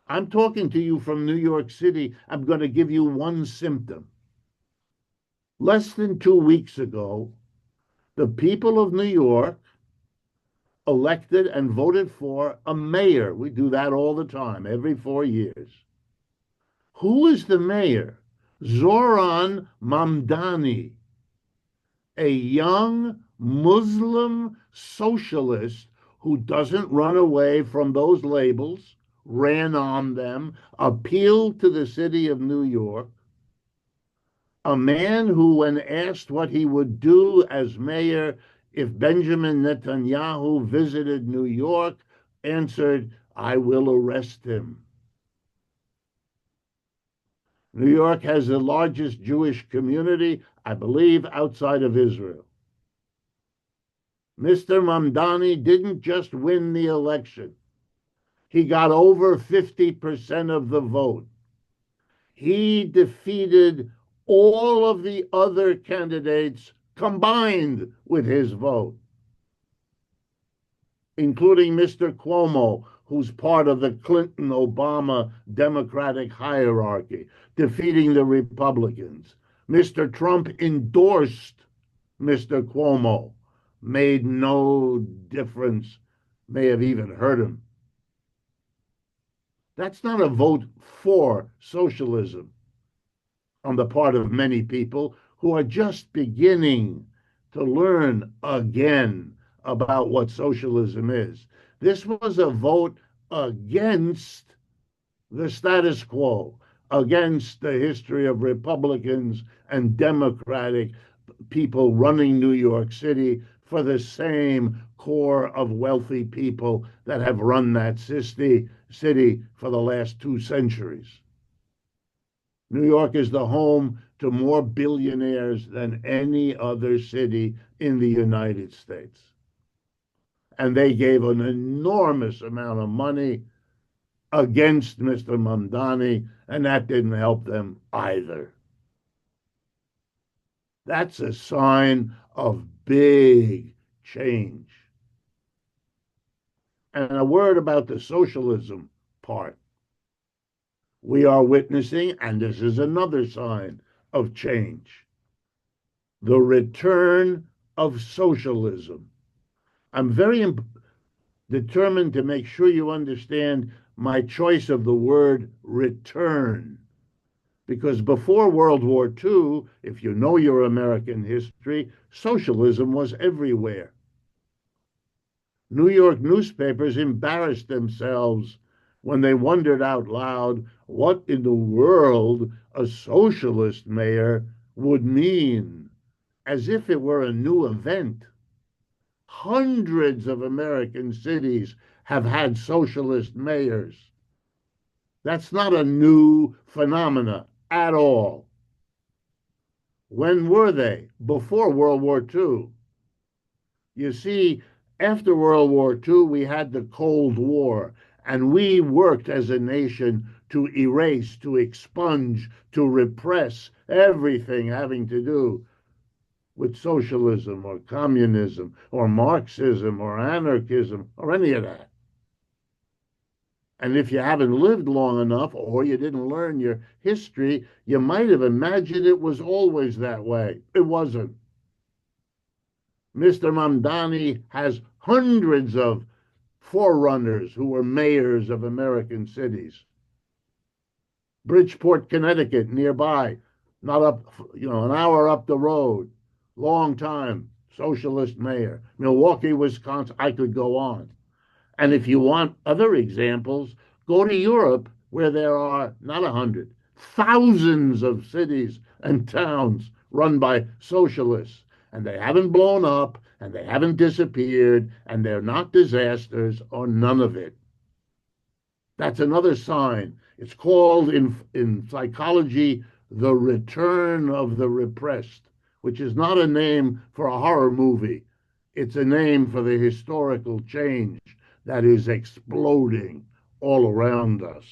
I'm talking to you from New York City. I'm going to give you one symptom. Less than 2 weeks ago, the people of New York elected and voted for a mayor. We do that all the time, every 4 years. Who is the mayor? Zohran Mamdani, a young Muslim socialist who doesn't run away from those labels, ran on them, appealed to the city of New York, a man who, when asked what he would do as mayor if Benjamin Netanyahu visited New York, answered, I will arrest him. New York has the largest Jewish community, I believe, outside of Israel. Mr. Mamdani didn't just win the election. He got over 50% of the vote. He defeated all of the other candidates combined with his vote, including Mr. Cuomo, who's part of the Clinton-Obama Democratic hierarchy, defeating the Republicans. Mr. Trump endorsed Mr. Cuomo, made no difference, may have even hurt him. That's not a vote for socialism on the part of many people who are just beginning to learn again about what socialism is. This was a vote against the status quo, against the history of Republicans and Democratic people running New York City for the same core of wealthy people that have run that city for the last 2 centuries. New York is the home to more billionaires than any other city in the United States. And they gave an enormous amount of money against Mr. Mamdani, and that didn't help them either. That's a sign of big change. And a word about the socialism part. We are witnessing, and this is another sign of change, the return of socialism. I'm very determined to make sure you understand my choice of the word return. Because before World War II, if you know your American history, socialism was everywhere. New York newspapers embarrassed themselves when they wondered out loud what in the world a socialist mayor would mean, as if it were a new event. Hundreds of American cities have had socialist mayors. That's not a new phenomena at all. When were they? Before World War II. You see, after World War II, we had the Cold War, and we worked as a nation to erase, to expunge, to repress everything having to do with socialism or communism or Marxism or anarchism or any of that. And if you haven't lived long enough or you didn't learn your history, you might have imagined it was always that way. It wasn't. Mr. Mamdani has hundreds of forerunners who were mayors of American cities. Bridgeport, Connecticut, nearby, not up, an hour up the road, long time, socialist mayor. Milwaukee, Wisconsin, I could go on. And if you want other examples, go to Europe, where there are not 100, thousands of cities and towns run by socialists. And they haven't blown up, and they haven't disappeared, and they're not disasters or none of it. That's another sign. It's called in psychology the return of the repressed, which is not a name for a horror movie. It's a name for the historical change that is exploding all around us.